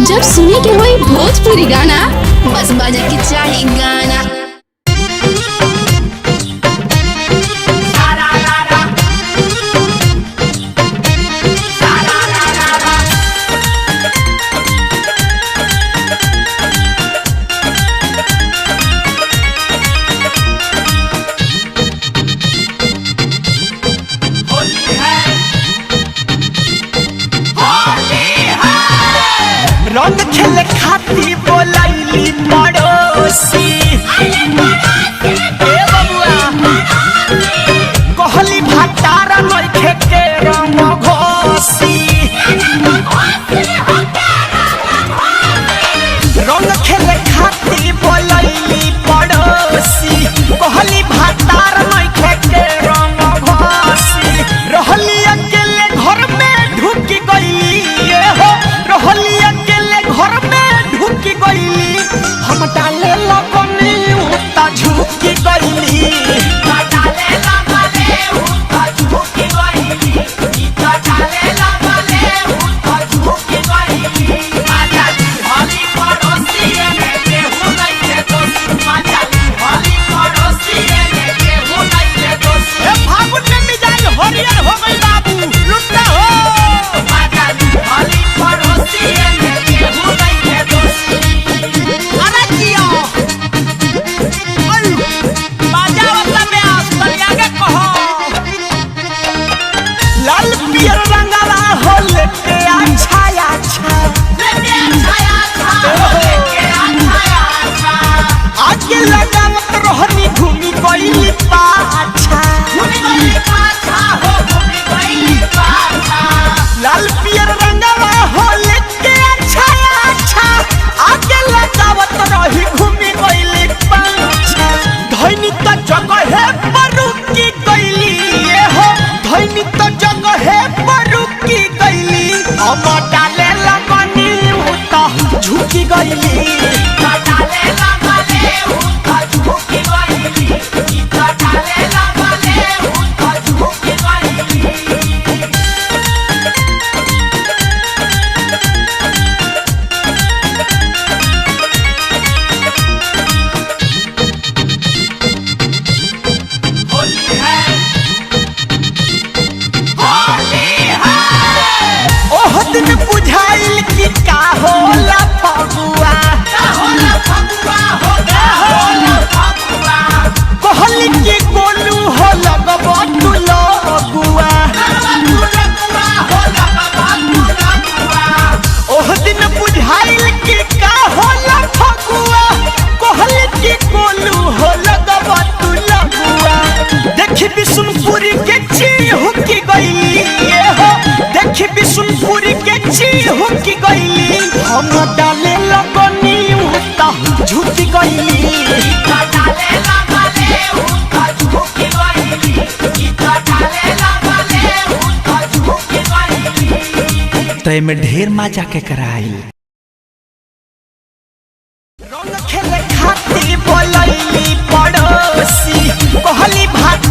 जब सुने के होई भोजपुरी गाना बस बजे के चाही गाना। रंग खेले खाती बोलैली पड़ोसी ए बबुआ कहली भटार नइखे के रंग घोसी। रंग खेले खाती बोलैली पड़ोसी कहली भटार नइखे के रंग घोसी। रहली अकेले घर में ढुक गई हो, रहली घर में ढुकी गईली हम डाले लगनी उता झुकी गईली। डाले लगले उता झुकी गईली, इता डाले लगले उता झुकी गईली। आजा हली पड़ोसी ने केहू नहीं के दोस्त, आजा हली पड़ोसी ने केहू नहीं के दोस्त। ए फागुन में मिजाज हरियर हो गई बाबू, लुट्टा हो। आजा हली पड़ोसी ने केहू नहीं के दोस्त। अरे जियो ओय बाजा वाला ब्यास बलिया के कहो। लाल पियर रंगला हो लेके अच्छा अच्छा, लेके अच्छा अच्छा, लेके अच्छा अच्छा। आगे लगावत रहनी घूमी गईली पाछा, घूमी गईली पाछा हो, घूमी गईली पाछा। लाल पियर रंगला हो लेके अच्छा अच्छा, आगे लगावत रही घूमी गईली पाछा। धैनी त जगह है परुकी गईली ये हो, धैनी त जगह है परुकी गईली। हम डाले लगनी उता झुकी गईली, डाले लगले उता झुकी गईली, इता डाले लगले उता झुकी गईली। दिन बुझाइल कि का होला फगुआ, का होला फगुआ हो, का होला फगुआ। कहली कि गोलू हो लगबो तू लगुआ, लगबो तू लगुआ हो, लगबो तू लगुआ। ओह दिन बुझाइल कि का होला फगुआ, कहली कि गोलू हो लगबो तू लगुआ। देखी बिशुनपुरी के चिहुकी गईली ये हो, देखी बिशुनपुरी के चिहुकी गईली। हम डाले लगनी उता झुकी गईली, डाले लगले उता झुकी गईली, इता डाले लगले उता झुकी गईली। तय में ढेर मजा के कराई। रंग खेले खाती बोलैली पड़ोसी कहली भात